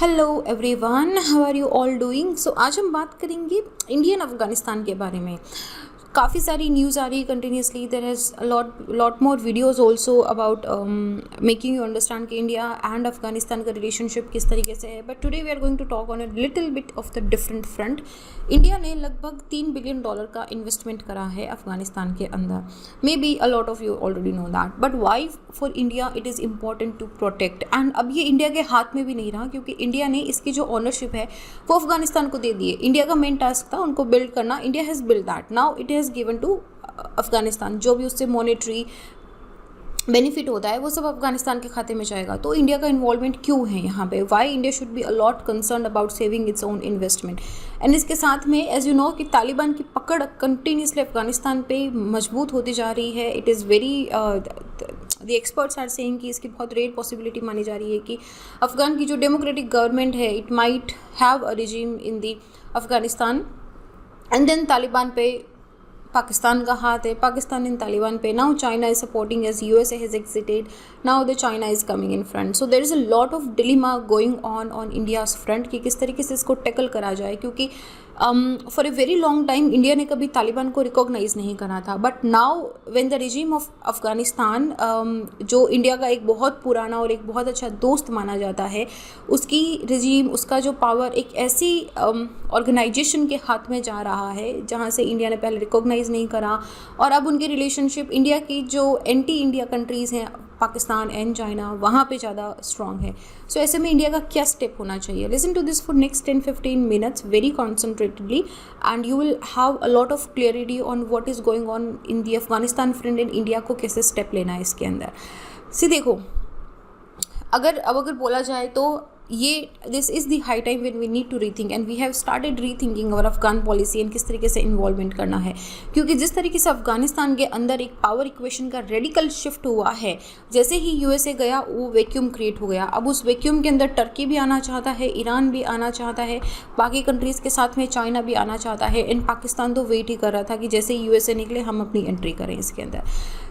Hello everyone, how are you all doing. So आज हम बात करेंगे इंडियन अफगानिस्तान के बारे में। काफ़ी सारी न्यूज़ आ रही है continuously. There has lot more videos also about making you understand कि इंडिया एंड अफगानिस्तान का रिलेशनशिप किस तरीके से है। But today we are going to talk on a little bit of the different front. India ने लगभग $3 बिलियन का investment करा है अफगानिस्तान के अंदर। Maybe a lot of you already know that, but why for India it is important to protect. And अब ये India के हाथ में भी नहीं रहा, क्योंकि इंडिया ने इसकी जो ऑनरशिप है वो अफगानिस्तान को दे दी है। इंडिया का मेन टास्क था उनको बिल्ड करना। India has build that, now it has given to Afghanistan. जो भी उससे मॉनेटरी बेनिफिट होता है वो सब अफगानिस्तान के खाते में जाएगा। तो इंडिया का इन्वॉल्वमेंट क्यों है यहाँ पे? Why India should be allot concern about saving its own investment. And इसके साथ में एज यू नो कि तालिबान की पकड़ कंटिन्यूसली अफगानिस्तान पे मजबूत होती जा रही है। It is very the experts are saying कि इसकी बहुत रेयर पॉसिबिलिटी मानी जा रही है कि अफगान की जो डेमोक्रेटिक गवर्नमेंट है it might have a regime in the Afghanistan. And then Taliban पे पाकिस्तान का हाथ है, पाकिस्तान इन तालिबान पे। Now China is supporting as USA has exited, now the China is coming in front. So there is a lot of dilemma going on India's front कि किस तरीके से इसको टैकल करा जाए, क्योंकि for a very long time India ने कभी तालिबान को रिकॉग्नाइज नहीं करा था। But now when the regime of Afghanistan, जो इंडिया का एक बहुत पुराना और एक बहुत अच्छा दोस्त माना जाता है, उसकी रिजीम, उसका जो पावर एक ऐसी ऑर्गेनाइजेशन के हाथ में जा रहा है जहाँ से इंडिया ने पहले रिकॉग्नाइज नहीं करा। और अब उनकी रिलेशनशिप इंडिया की जो एंटी इंडिया कंट्रीज़ हैं, पाकिस्तान एंड चाइना, वहाँ पे ज़्यादा स्ट्रॉन्ग है। सो ऐसे में इंडिया का क्या स्टेप होना चाहिए? Listen to this for next 10-15 minutes very concentratedly and you will have a lot of clarity on what is going on in the Afghanistan front and India को कैसे स्टेप लेना है इसके अंदर। देखो, अगर बोला जाए तो ये this is the high time when we need to rethink and we have started rethinking our Afghan policy and किस तरीके से इन्वॉल्वमेंट करना है। क्योंकि जिस तरीके से अफगानिस्तान के अंदर एक पावर इक्वेशन का रेडिकल शिफ्ट हुआ है, जैसे ही यूएसए गया वो वैक्यूम क्रिएट हो गया। अब उस वैक्यूम के अंदर टर्की भी आना चाहता है, ईरान भी आना चाहता है, बाकी कंट्रीज़ के साथ में चाइना भी आना चाहता है। एंड पाकिस्तान तो वेट ही कर रहा था कि जैसे ही यूएसए निकले हम अपनी एंट्री करें इसके अंदर।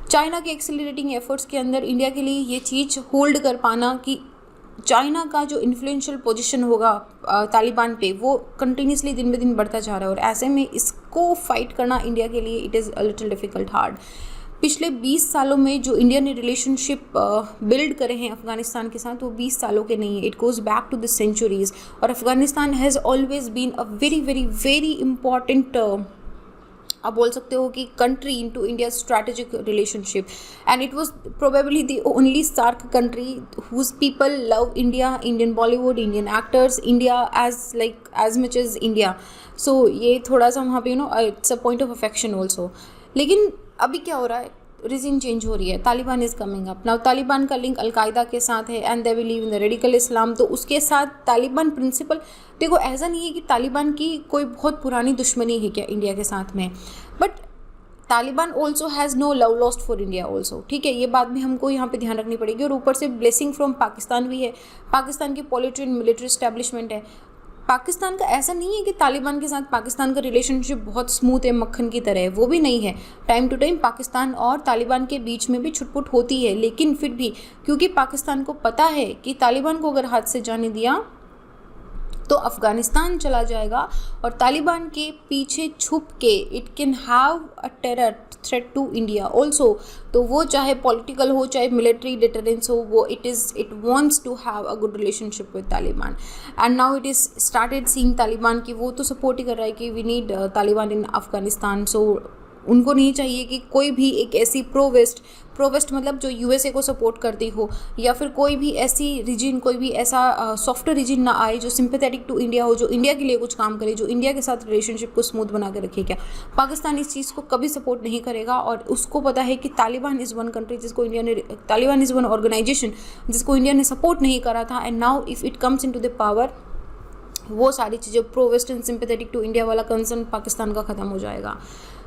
चाइना के एक्सेलरेटिंग एफर्ट्स के अंदर इंडिया के लिए ये चीज़ होल्ड कर पाना कि चाइना का जो इन्फ्लुएंशियल पोजीशन होगा तालिबान पे, वो कंटिन्यूसली दिन ब दिन बढ़ता जा रहा है। और ऐसे में इसको फाइट करना इंडिया के लिए it is a little difficult hard. पिछले 20 सालों में जो इंडिया ने रिलेशनशिप बिल्ड करे हैं अफगानिस्तान के साथ, वो 20 सालों के नहीं है, it goes back to the centuries. और Afghanistan has always been a very very very important, आप बोल सकते हो कि country in to India strategic relationship. And it was probably the only SAARC country whose people love India, Indian Bollywood, Indian actors, India as much as India. So ये थोड़ा सा वहाँ पे it's a point of affection also. लेकिन अभी क्या हो रहा है, रिजिम चेंज हो रही है, Taliban is coming up now. Taliban का लिंक अलकायदा के साथ है and they believe in the radical Islam. तो उसके साथ तालिबान प्रिंसिपल, देखो ऐसा नहीं है कि तालिबान की कोई बहुत पुरानी दुश्मनी है क्या इंडिया के साथ में, but Taliban also has no love lost for India also. ठीक है, ये बात भी हमको यहाँ पे ध्यान रखनी पड़ेगी। और ऊपर से ब्लेसिंग फ्रॉम पाकिस्तान भी है, पाकिस्तान की पॉलिटिकल एंड मिलिट्री इस्टेब्लिशमेंट है। पाकिस्तान का ऐसा नहीं है कि तालिबान के साथ पाकिस्तान का रिलेशनशिप बहुत स्मूथ है, मक्खन की तरह है, वो भी नहीं है। टाइम टू टाइम पाकिस्तान और तालिबान के बीच में भी छुटपुट होती है, लेकिन फिर भी क्योंकि पाकिस्तान को पता है कि तालिबान को अगर हाथ से जाने दिया तो अफ़गानिस्तान चला जाएगा और तालिबान के पीछे छुप के it can have a terror threat to India also. तो वो चाहे पॉलिटिकल हो चाहे मिलिट्री डिटरेंस हो, वो it wants to have a good relationship with Taliban. And now it is started seeing Taliban की वो तो सपोर्ट ही कर रहा है कि we need Taliban in Afghanistan. So उनको नहीं चाहिए कि कोई भी एक ऐसी प्रो वेस्ट मतलब जो यूएसए को सपोर्ट करती हो, या फिर कोई भी ऐसी रीजन, कोई भी ऐसा सॉफ्टवेयर रीजन ना आए जो सिंपैथेटिक टू इंडिया हो, जो इंडिया के लिए कुछ काम करे, जो इंडिया के साथ रिलेशनशिप को स्मूथ बना के रखे। क्या पाकिस्तान इस चीज़ को कभी सपोर्ट नहीं करेगा। और उसको पता है कि तालिबान इज़ वन कंट्री जिसको इंडिया ने, तालिबान इज़ वन ऑर्गेनाइजेशन जिसको इंडिया ने सपोर्ट नहीं करा था। And now if it comes in to the power, वो सारी चीज़ें pro western sympathetic to India वाला कंसर्न पाकिस्तान का ख़त्म हो जाएगा।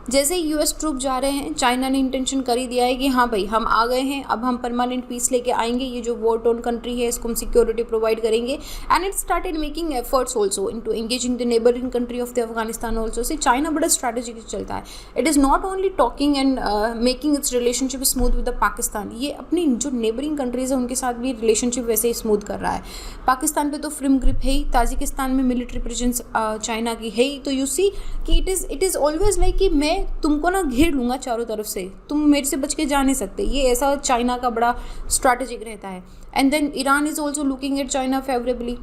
जैसे ही यूएस ट्रूप जा रहे हैं, चाइना ने इंटेंशन कर ही दिया है कि हाँ भाई हम आ गए हैं, अब हम परमानेंट पीस लेके आएंगे, ये जो वॉर टोन कंट्री है इसको हम सिक्योरिटी प्रोवाइड करेंगे। And it started making efforts also into engaging the neighbouring country of the Afghanistan also. से चाइना बड़ा स्ट्रैटेजिक चलता है। It is not only talking and making it's relationship smooth with the Pakistan, ये अपनी जो नेबरिंग कंट्रीज़ है उनके साथ भी रिलेशनशिप वैसे ही स्मूथ कर रहा है। पाकिस्तान पे तो फ्रिम ग्रिप है ही, ताजिकिस्तान में मिलिट्री प्रेजेंस चाइना की है ही। तो यू सी कि इट इज़ ऑलवेज लाइक कि मैं तुमको ना घेर लूँगा चारों तरफ से, तुम मेरे से बच के जा नहीं सकते। ये ऐसा चाइना का बड़ा स्ट्रैटेजिक रहता है। And then Iran is also looking at China favourably.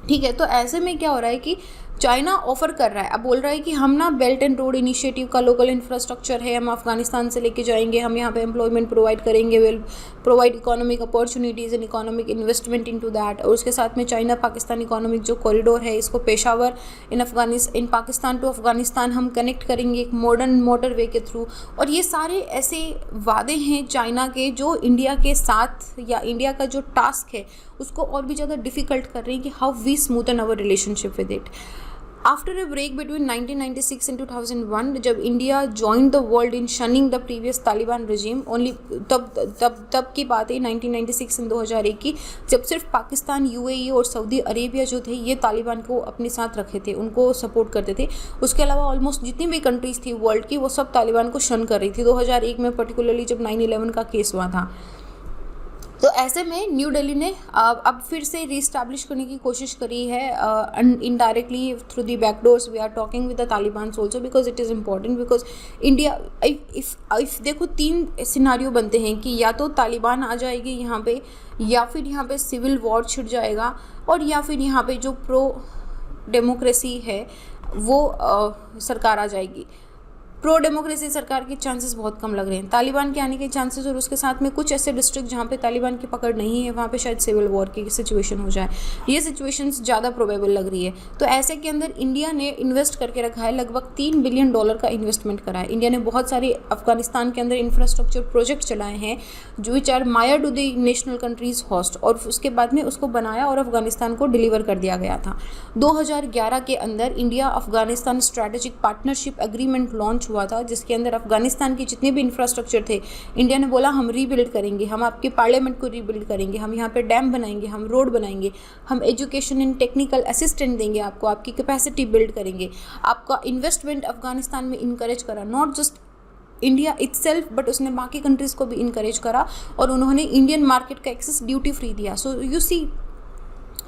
ठीक है, तो ऐसे में क्या हो रहा है कि चाइना ऑफर कर रहा है, अब बोल रहा है कि हम ना बेल्ट एंड रोड इनिशिएटिव का लोकल इंफ्रास्ट्रक्चर है, हम अफगानिस्तान से लेके जाएंगे, हम यहाँ पे एम्प्लॉयमेंट प्रोवाइड करेंगे, will provide economic opportunities and economic investment into that. और उसके साथ में चाइना पाकिस्तान इकोनॉमिक जो कॉरिडोर है इसको पेशावर इन पाकिस्तान टू अफगानिस्तान हम कनेक्ट करेंगे एक मॉडर्न मोटरवे के थ्रू। और ये सारे ऐसे वादे हैं चाइना के जो इंडिया के साथ या इंडिया का जो टास्क है उसको और भी ज़्यादा डिफ़िकल्ट कर रही है कि how we smoothen our relationship with it. After a break between 1996 and 2001, जब India join the world in shunning the previous Taliban regime, only तब की बात है 1996 एंड 2001 की, जब सिर्फ पाकिस्तान, यूएई और सऊदी अरेबिया जो थे ये तालिबान को अपने साथ रखे थे, उनको सपोर्ट करते थे। उसके अलावा ऑलमोस्ट जितनी भी कंट्रीज़ थी वर्ल्ड की वो सब तालिबान को शन कर रही थी। 2001 में पर्टिकुलरली जब 9/11 का केस हुआ था, तो ऐसे में न्यू दिल्ली ने अब फिर से रीस्टैब्लिश करने की कोशिश करी है indirectly through the backdoors. We are talking with the Taliban also because it is important, because India if देखो 3 सिनारियो बनते हैं कि या तो तालिबान आ जाएगी यहाँ पे, या फिर यहाँ पे सिविल वॉर छिड़ जाएगा, और या फिर यहाँ पे जो प्रो डेमोक्रेसी है वो सरकार आ जाएगी। प्रो डेमोक्रेसी सरकार के चांसेस बहुत कम लग रहे हैं। तालिबान के आने के चांसेस और उसके साथ में कुछ ऐसे डिस्ट्रिक्ट जहाँ पे तालिबान की पकड़ नहीं है वहाँ पे शायद सिविल वॉर की सिचुएशन हो जाए, ये सिचुएशंस ज़्यादा प्रोबेबल लग रही है। तो ऐसे के अंदर इंडिया ने इन्वेस्ट करके रखा है, लगभग $3 बिलियन का इन्वेस्टमेंट करा है। इंडिया ने बहुत सारे अफगानिस्तान के अंदर इंफ्रास्ट्रक्चर प्रोजेक्ट चलाए हैं जो which are major to the national countries host, और उसके बाद में उसको बनाया और अफगानिस्तान को डिलीवर कर दिया गया था। 2011 के अंदर India Afghanistan strategic partnership agreement launch हुआ था, जिसके अंदर अफगानिस्तान के जितने भी इंफ्रास्ट्रक्चर थे इंडिया ने बोला हम रीबिल्ड करेंगे, हम आपके पार्लियामेंट को रीबिल्ड करेंगे, हम यहाँ पे डैम बनाएंगे, हम रोड बनाएंगे, हम एजुकेशन एंड टेक्निकल असिस्टेंट देंगे आपको, आपकी कैपेसिटी बिल्ड करेंगे। आपका इन्वेस्टमेंट अफगानिस्तान में इनकरेज करा, not just India itself but उसने बाकी कंट्रीज़ को भी इनकरेज करा, और उन्होंने इंडियन मार्केट का एक्सेस ड्यूटी फ्री दिया। So you see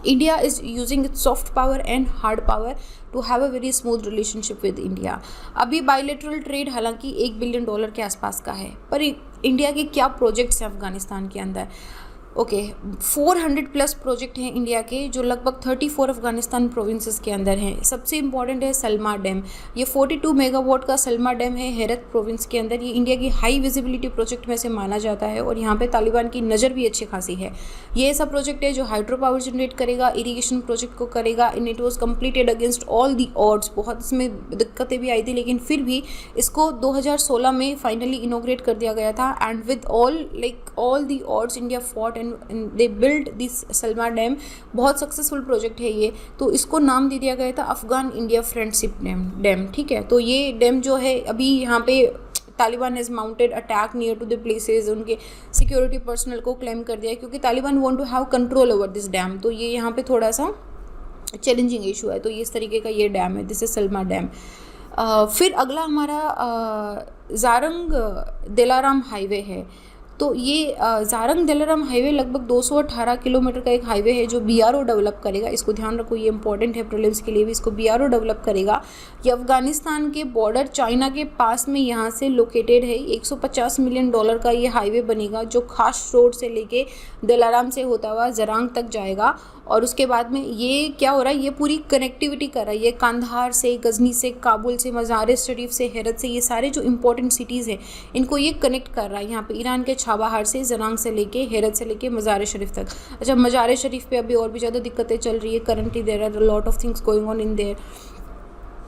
India is using its soft power and hard power to have a very smooth relationship with India। अभी बायलैटरल ट्रेड हालांकि $1 बिलियन के आसपास का है, पर इंडिया के क्या प्रोजेक्ट्स हैं अफगानिस्तान के अंदर? 400+ प्रोजेक्ट हैं इंडिया के, जो लगभग 34 अफगानिस्तान प्रोविंसेस के अंदर हैं। सबसे इम्पॉर्टेंट है सलमा डैम, ये 42 मेगावाट का सलमा डैम है हेरत प्रोविंस के अंदर। ये इंडिया की हाई विजिबिलिटी प्रोजेक्ट में से माना जाता है, और यहाँ पे तालिबान की नज़र भी अच्छी खासी है। ये ऐसा प्रोजेक्ट है जो हाइड्रो पावर जनरेट करेगा, इरीगेशन प्रोजेक्ट को करेगा, in it was completed against all the odds. बहुत इसमें दिक्कतें भी आई थी, लेकिन फिर भी इसको 2016 में फाइनली इनोग्रेट कर दिया गया था। And with all the odds India fought and they built this Salma dam. बहुत सक्सेसफुल प्रोजेक्ट है ये, तो इसको नाम दे दिया गया था अफगान इंडिया फ्रेंडशिप डैम। ठीक है, तो ये डैम जो है अभी यहाँ पे Taliban has mounted attack near to the places, उनके सिक्योरिटी पर्सनल को क्लेम कर दिया है क्योंकि Taliban want to have control over this dam. तो ये यहाँ पे थोड़ा सा चैलेंजिंग इशू है। तो ये इस तरीके का ये डैम है, दिस इज सलमा डैम। फिर अगला हमारा ज़ारंग दिलाराम हाईवे है। तो ये ज़ारंग दिलाराम हाईवे लगभग 218 किलोमीटर का एक हाईवे है जो बीआरओ डेवलप करेगा। इसको ध्यान रखो, ये इंपॉर्टेंट है प्रीलिम्स के लिए भी, इसको बीआरओ डेवलप करेगा। ये अफगानिस्तान के बॉर्डर चाइना के पास में यहाँ से लोकेटेड है। $150 मिलियन का ये हाईवे बनेगा जो खास रोड से लेके दिलाराम से होता हुआ ज़रांग तक जाएगा। और उसके बाद में ये क्या हो रहा है, ये पूरी कनेक्टिविटी कर रहा है। ये कांधार से, गजनी से, काबुल से, मज़ार शरीफ से, हेरत से, ये सारे जो इंपॉर्टेंट सिटीज़ हैं इनको ये कनेक्ट कर रहा है। यहाँ पे ईरान के छाबाहार से, ज़रांग से लेके, हेरत से लेके मज़ार शरीफ तक। अच्छा, मज़ार शरीफ पे अभी और भी ज़्यादा दिक्कतें चल रही है currently, there are lot of things going on in there.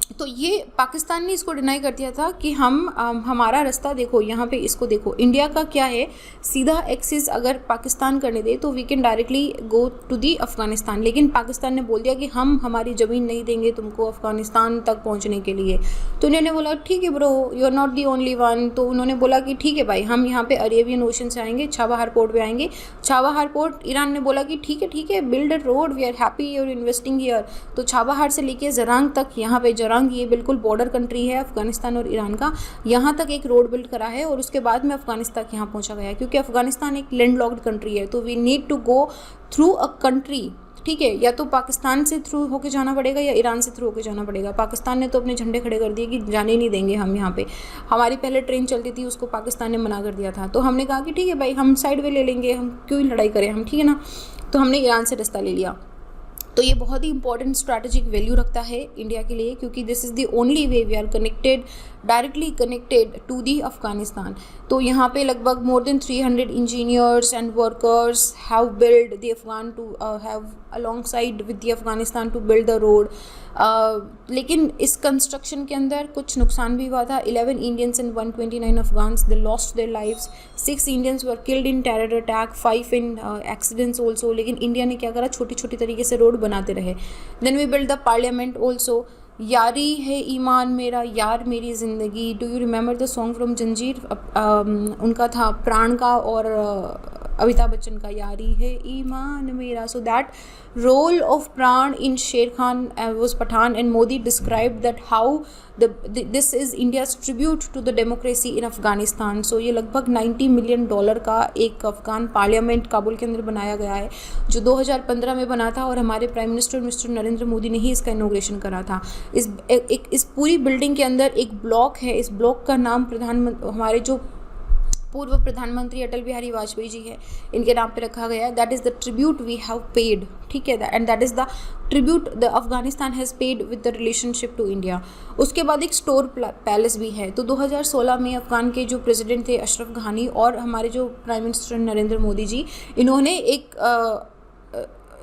तो ये पाकिस्तान ने इसको डिनाई कर दिया था कि हमारा रास्ता देखो, यहाँ पे इसको देखो, इंडिया का क्या है, सीधा एक्सिस अगर पाकिस्तान करने दे तो we can directly go to the Afghanistan, लेकिन पाकिस्तान ने बोल दिया कि हम हमारी ज़मीन नहीं देंगे तुमको अफ़गानिस्तान तक पहुँचने के लिए। तो उन्होंने बोला ठीक है bro, you are not the only one. तो उन्होंने बोला कि ठीक है भाई, हम यहाँ पे अरेबियन ओशन से आएंगे, छाबहार पोर्ट पे आएंगे। छाबहार पोर्ट, ईरान ने बोला कि ठीक है, build a road, we are happy you are investing here. तो छाबहार से लेके जरांग तक, यहाँ पे जरांग ये बिल्कुल बॉर्डर कंट्री है अफगानिस्तान और ईरान का, यहाँ तक एक रोड बिल्ड करा है और उसके बाद में अफगानिस्तान तक यहाँ पहुँचा गया है, क्योंकि अफगानिस्तान एक लैंडलॉक्ड कंट्री है। तो we need to go through a country, ठीक है, या तो पाकिस्तान से थ्रू होके जाना पड़ेगा या ईरान से थ्रू होके जाना पड़ेगा। पाकिस्तान ने तो अपने झंडे खड़े कर दिए कि जाने नहीं देंगे हम यहाँ पे। हमारी पहले ट्रेन चलती थी, उसको पाकिस्तान ने मना कर दिया था। तो हमने कहा कि ठीक है भाई, हम साइड वे ले लेंगे, हम क्यों ही लड़ाई करें हम, ठीक है ना। तो हमने ईरान से रास्ता ले लिया। तो ये बहुत ही इंपॉर्टेंट स्ट्रैटेजिक वैल्यू रखता है इंडिया के लिए, क्योंकि this is the only way we are connected, directly connected to the Afghanistan. तो यहाँ पे लगभग more than 300 engineers and workers have build the Afghan to have alongside with the Afghanistan to build the road. लेकिन इस कंस्ट्रक्शन के अंदर कुछ नुकसान भी हुआ था। 11 Indians and 129 Afghans they lost their lives, 6 Indians were killed in terror attack, 5 in accidents also. लेकिन इंडिया ने क्या करा, छोटी छोटी तरीके से रोड बनाते रहे। Then we build the parliament also. यारी है ईमान मेरा, यार मेरी ज़िंदगी, do you remember the song from Zanjeer, उनका था प्राण का और अमिताभ बच्चन का, यारी है ईमान मेरा। सो दैट रोल ऑफ प्राण इन शेर Khan was Pathan, and Modi described that how this is India's tribute to the democracy in Afghanistan. So ये लगभग $90 मिलियन का एक अफगान पार्लियामेंट काबुल के अंदर बनाया गया है, जो 2015 में बना था और हमारे prime minister mister Narendra Modi ने ही इसका इनॉग्रेशन करा था। इस पूरी बिल्डिंग के अंदर एक ब्लॉक है, इस ब्लॉक का नाम हमारे जो पूर्व प्रधानमंत्री अटल बिहारी वाजपेयी जी है, इनके नाम पे रखा गया है। That is the tribute we have paid, ठीक है, and that is the tribute the Afghanistan has paid with the relationship to India. उसके बाद एक स्टोर पैलेस भी है। तो 2016 में अफगान के जो प्रेसिडेंट थे अशरफ घानी और हमारे जो प्राइम मिनिस्टर नरेंद्र मोदी जी, इन्होंने एक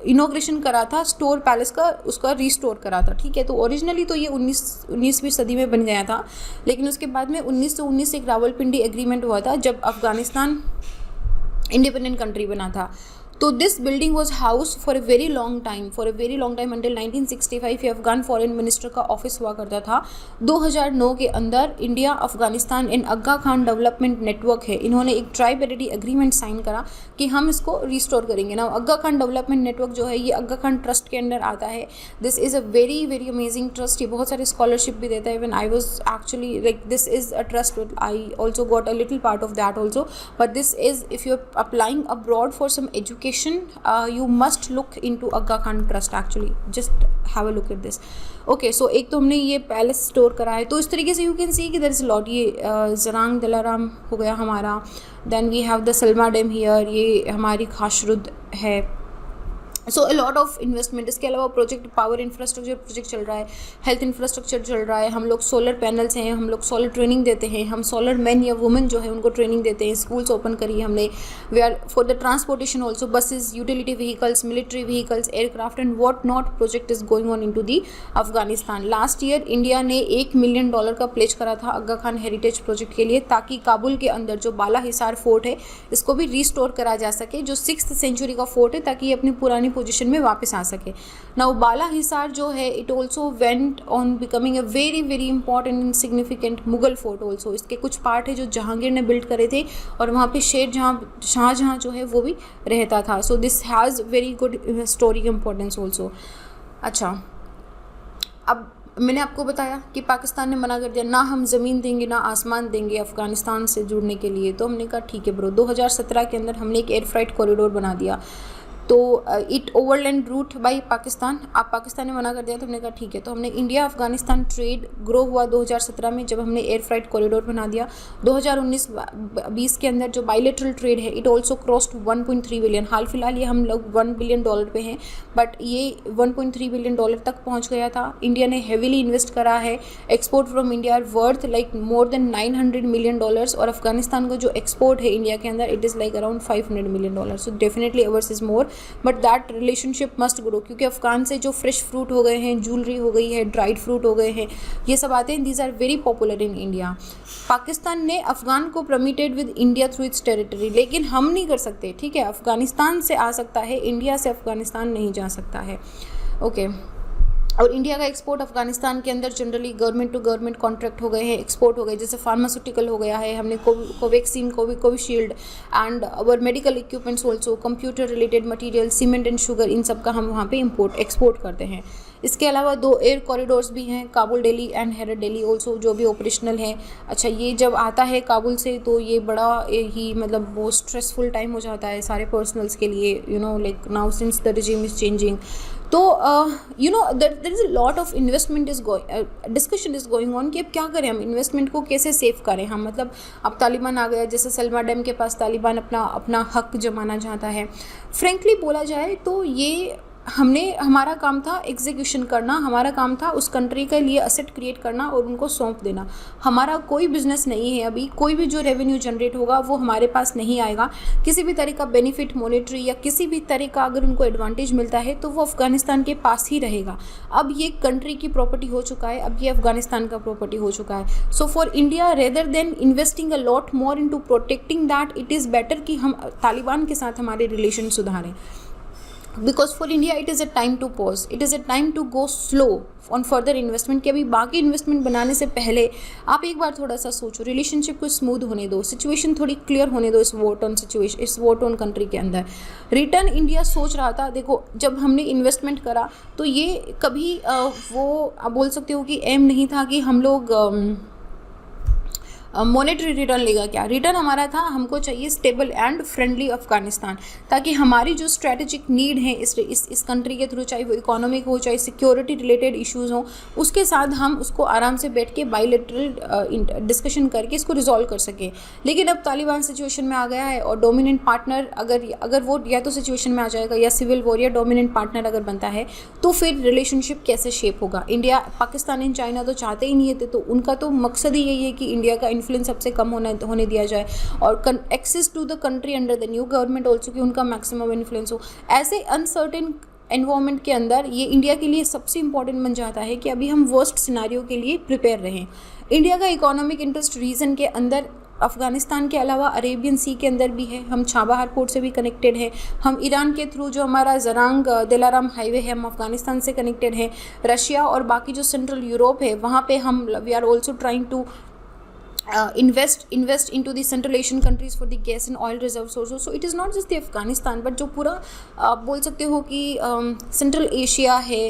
इनॉग्रेशन करा था स्टोर पैलेस का, उसका रीस्टोर करा था, ठीक है। तो ओरिजिनली तो ये 19वीं सदी में बन गया था, लेकिन उसके बाद में 1919 से एक रावलपिंडी एग्रीमेंट हुआ था जब अफगानिस्तान इंडिपेंडेंट कंट्री बना था। तो this building was house for a very long time until 1965 ये अफगान फॉरेन मिनिस्टर का ऑफिस हुआ करता था। 2009 के अंदर इंडिया अफगानिस्तान इन अग्गा खान डेवलपमेंट नेटवर्क है, इन्होंने एक ट्राइपेरिटी एग्रीमेंट साइन करा कि हम इसको रिस्टोर करेंगे ना। अग्गा खान डेवलपमेंट नेटवर्क जो है ये अग्गा खान ट्रस्ट के अंदर आता है। This is a very very amazing trust, ये बहुत सारे स्कॉलरशिप भी देता है। When I was actually like this is a trust, I also got a little part of that also, but this is if you are applying abroad for some education, you must look into Aga Khan Trust actually, just have a look at this. Okay, so एक तो हमने ये palace store करा है। तो इस तरीके से you can see कि there is a lot। ये जरांग दलाराम हो गया हमारा, then we have the Salma dam here, ये हमारी खाशरुद है। सो अ लॉट ऑफ इन्वेस्टमेंट। इसके अलावा प्रोजेक्ट पावर इंफ्रास्ट्रक्चर प्रोजेक्ट चल रहा है, हेल्थ इंफ्रास्ट्रक्चर चल रहा है, हम लोग सोलर पैनल्स हैं, हम लोग सोलर ट्रेनिंग देते हैं, हम सोलर मैन या वुमेन जो है उनको ट्रेनिंग देते हैं, स्कूल्स ओपन करी है हमने। We are for the transportation also, buses, utility vehicles, military vehicles, aircraft and what not project is going on in to the Afghanistan. Last year India ने $1 मिलियन का प्लेज करा था अग्गा खान हेरिटेज प्रोजेक्ट के लिए, ताकि काबुल के अंदर जो बाला हिसार फोर्ट है इसको भी रिस्टोर करा जा सके, जो 6th सेंचुरी का फोर्ट है, ताकि ये अपनी पुरानी पोजीशन में वापस आ सके। नाउ बाला हिसार जो है it also went on becoming a very very important and significant Mughal fort also. इसके कुछ पार्ट है जो जहांगीर ने बिल्ड करे थे और वहाँ पे शाहजहाँ जो है वो भी रहता था। So this has very good historic importance also. अच्छा, अब मैंने आपको बताया कि पाकिस्तान ने मना कर दिया, ना हम ज़मीन देंगे ना आसमान देंगे अफ़गानिस्तान से जुड़ने के लिए। तो हमने कहा ठीक है ब्रो। 2017 के अंदर हमने एक एयर फ्राइट कॉरिडोर बना दिया। तो it overland route by Pakistan, आप पाकिस्तान ने मना कर दिया तो हमने कहा ठीक है। तो हमने इंडिया अफगानिस्तान ट्रेड ग्रो हुआ 2017 में जब हमने एयर फ्राइट कॉरिडोर बना दिया। 2019-20 के अंदर जो बायलैटरल ट्रेड है इट ऑल्सो क्रॉस्ड 1.3 बिलियन। हाल फिलहाल ये हम लोग $1 बिलियन पे हैं, बट ये $1.3 बिलियन तक पहुँच गया था। इंडिया ने हेविली इन्वेस्ट करा है। Export from India are worth like more than $900 million, और अफगानिस्तान का जो एक्सपोर्ट है इंडिया के अंदर it is like around $500 million. So definitely ours is more. But that relationship must grow, क्योंकि अफ़गान से जो फ्रेश फ्रूट हो गए हैं, ज्वेलरी हो गई है, ड्राइड फ्रूट हो गए हैं, ये सब आते हैं, these are very popular in India. Pakistan ने अफ़गान को permitted with India through its territory, लेकिन हम नहीं कर सकते, ठीक है। अफ़गानिस्तान से आ सकता है, इंडिया से अफ़गानिस्तान नहीं जा सकता है, ओके। और इंडिया का एक्सपोर्ट अफगानिस्तान के अंदर generally government to government contract हो गए हैं, एक्सपोर्ट हो गए, जैसे फार्मास्यूटिकल हो गया है, हमने Covaxin, Covishield and our medical equipments also, computer related material, cement and sugar, इन सब का हम वहाँ पे इंपोर्ट एक्सपोर्ट करते हैं। इसके अलावा 2 एयर कॉरिडोर्स भी हैं, काबुल दिल्ली एंड हेरत दिल्ली ऑल्सो, जो भी ऑपरेशनल है। अच्छा, ये जब आता है काबुल से तो ये बड़ा ही मतलब वो स्ट्रेसफुल टाइम हो जाता है सारे पर्सनल्स के लिए, you know, like now since the regime is changing. तो you know there is a lot of investment is discussion is going on कि अब क्या करें हम, इन्वेस्टमेंट को कैसे सेव करें हम। मतलब अब तालिबान आ गया, जैसे सलमा डैम के पास तालिबान अपना हक जमाना चाहता है। फ्रेंकली बोला जाए तो ये हमारा काम था एग्जीक्यूशन करना, हमारा काम था उस कंट्री के लिए असेट क्रिएट करना और उनको सौंप देना। हमारा कोई बिजनेस नहीं है अभी, कोई भी जो रेवेन्यू जनरेट होगा वो हमारे पास नहीं आएगा। किसी भी तरह का बेनिफिट, मॉनेटरी या किसी भी तरह का अगर उनको एडवांटेज मिलता है तो वो अफगानिस्तान के पास ही रहेगा। अब ये कंट्री की प्रॉपर्टी हो चुका है, अब ये अफगानिस्तान का प्रॉपर्टी हो चुका है। So for India, rather than investing a lot more into protecting that, it is better कि हम तालिबान के साथ हमारे रिलेशन सुधारें। Because for India it is a time to pause, it is a time to go slow on further investment, कि अभी बाकी investment बनाने से पहले आप एक बार थोड़ा सा सोचो, रिलेशनशिप को स्मूथ होने दो, सिचुएशन थोड़ी क्लियर होने दो इस वॉर ऑन सिचुएशन, इस वॉर ऑन कंट्री के अंदर। रिटर्न इंडिया सोच रहा था, देखो जब हमने इन्वेस्टमेंट करा तो ये कभी वो आप बोल सकते हो कि एम नहीं था कि हम लोग मॉनेटरी रिटर्न लेगा। क्या रिटर्न हमारा था, हमको चाहिए स्टेबल एंड फ्रेंडली अफगानिस्तान, ताकि हमारी जो स्ट्रेटेजिक नीड है इस कंट्री के थ्रू, चाहे वो इकोनॉमिक हो, चाहे सिक्योरिटी रिलेटेड इश्यूज़ हो, उसके साथ हम उसको आराम से बैठ के बायलैटरल डिस्कशन करके इसको रिजॉल्व कर सकें। लेकिन अब तालिबान सिचुएशन में आ गया है और डोमिनेंट पार्टनर अगर वो या तो सिचुएशन में आ जाएगा या सिविल वॉर या डोमिनेंट पार्टनर अगर बनता है तो फिर रिलेशनशिप कैसे शेप होगा। इंडिया, पाकिस्तान एंड चाइना तो चाहते ही नहीं थे, तो उनका तो मकसद ही यही है कि इंडिया का इन्फ्लुएंस सबसे कम होने दिया जाए और access to the country under the new government also, कि उनका मैक्सिमम इन्फ्लुएंस हो। ऐसे अनसर्टेन एनवायरनमेंट के अंदर ये इंडिया के लिए सबसे इंपॉर्टेंट बन जाता है कि अभी हम वर्स्ट सिनारियो के लिए प्रिपेयर रहें। इंडिया का इकोनॉमिक इंटरेस्ट रीजन के अंदर अफगानिस्तान के अलावा अरेबियन सी के अंदर भी है, हम चाबहार पोर्ट से भी कनेक्टेड है, हम ईरान के थ्रू जो हमारा जरांग दिलाराम हाईवे है हम अफगानिस्तान से कनेक्टेड है, रशिया और बाकी जो सेंट्रल यूरोप है वहाँ पे हम we are also trying to invest into the Central Asian countries for the gas and oil reserves also. So it is not just the Afghanistan, but जो पूरा आप बोल सकते हो कि सेंट्रल एशिया है,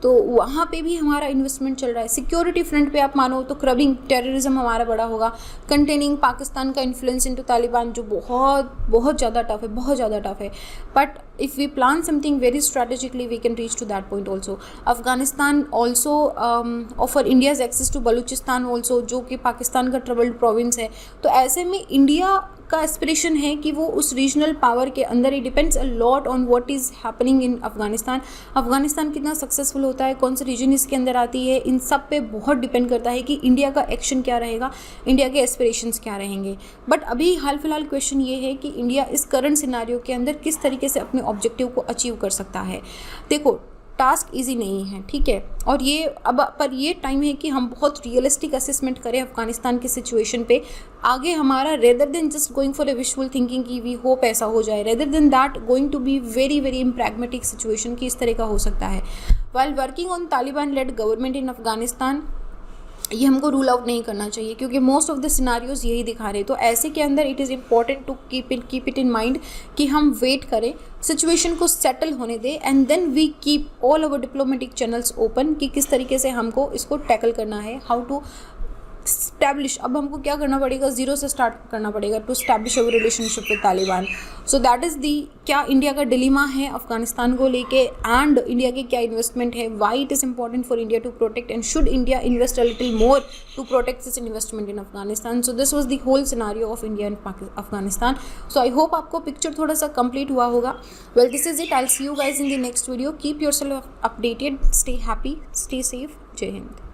तो वहाँ पे भी हमारा इन्वेस्टमेंट चल रहा है। सिक्योरिटी फ्रंट पे आप मानो तो क्रबिंग टेररिज्म हमारा बड़ा होगा, कंटेनिंग पाकिस्तान का इन्फ्लुएंस इनटू तालिबान, जो बहुत ज़्यादा टफ है। But if we plan something very strategically, we can reach to that point also. Afghanistan also offer India's access to Balochistan also, जो कि पाकिस्तान का ट्रबल्ड प्रोविंस है। तो ऐसे में इंडिया का एस्पिरेशन है कि वो उस रीजनल पावर के अंदर, it depends a lot on what is happening in Afghanistan कितना सक्सेसफुल होता है, कौन सी रीजन इसके अंदर आती है, इन सब पे बहुत डिपेंड करता है कि इंडिया का एक्शन क्या रहेगा, इंडिया के एस्पिरेशंस क्या रहेंगे। बट अभी हाल फिलहाल क्वेश्चन ये है कि इंडिया इस करंट सिनारियो के अंदर किस तरीके से अपने ऑब्जेक्टिव को अचीव कर सकता है। देखो टास्क इजी नहीं है, ठीक है, और ये अब पर ये टाइम है कि हम बहुत रियलिस्टिक असेसमेंट करें अफगानिस्तान की सिचुएशन पे। आगे हमारा rather than just going for a visual thinking कि वी होप ऐसा हो जाए, rather than that going to be very very pragmatic situation कि इस तरह का हो सकता है। While working on Taliban led government in Afghanistan, ये हमको रूल आउट नहीं करना चाहिए क्योंकि मोस्ट ऑफ द सिनारियोज यही दिखा रहे हैं। तो ऐसे के अंदर it is important to keep it in mind कि हम वेट करें, सिचुएशन को सेटल होने दें, and then we keep all over diplomatic channels open कि किस तरीके से हमको इसको टैकल करना है, हाउ टू स्टैब्लिश। अब हमको क्या करना पड़ेगा, ज़ीरो से स्टार्ट करना पड़ेगा to establish our relationship with Taliban. So that is the, क्या इंडिया का डिलीमा है अफगानिस्तान को लेके, एंड इंडिया की क्या इन्वेस्टमेंट है, why it is important for India to protect, and should India invest a little more to protect this investment in Afghanistan. So this was the whole scenario of India and Afghanistan. So I hope आपको picture थोड़ा सा complete हुआ होगा। Well this is it, I will see you guys in the next video. Keep yourself updated, stay happy, stay safe, जय हिंद।